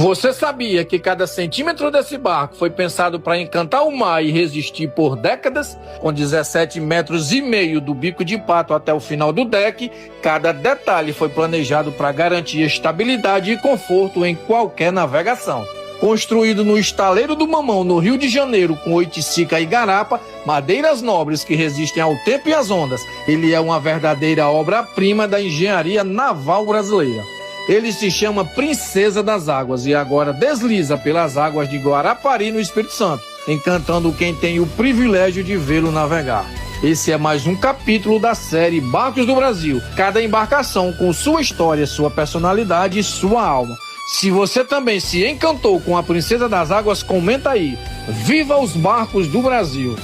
Você sabia que cada centímetro desse barco foi pensado para encantar o mar e resistir por décadas? Com 17,5 metros do bico de pato até o final do deck, cada detalhe foi planejado para garantir estabilidade e conforto em qualquer navegação. Construído no estaleiro do Mamão, no Rio de Janeiro, com oiticica e garapa, madeiras nobres que resistem ao tempo e às ondas, ele é uma verdadeira obra-prima da engenharia naval brasileira. Ele se chama Princesa das Águas e agora desliza pelas águas de Guarapari, no Espírito Santo, encantando quem tem o privilégio de vê-lo navegar. Esse é mais um capítulo da série Barcos do Brasil, cada embarcação com sua história, sua personalidade e sua alma. Se você também se encantou com a Princesa das Águas, comenta aí. Viva os barcos do Brasil!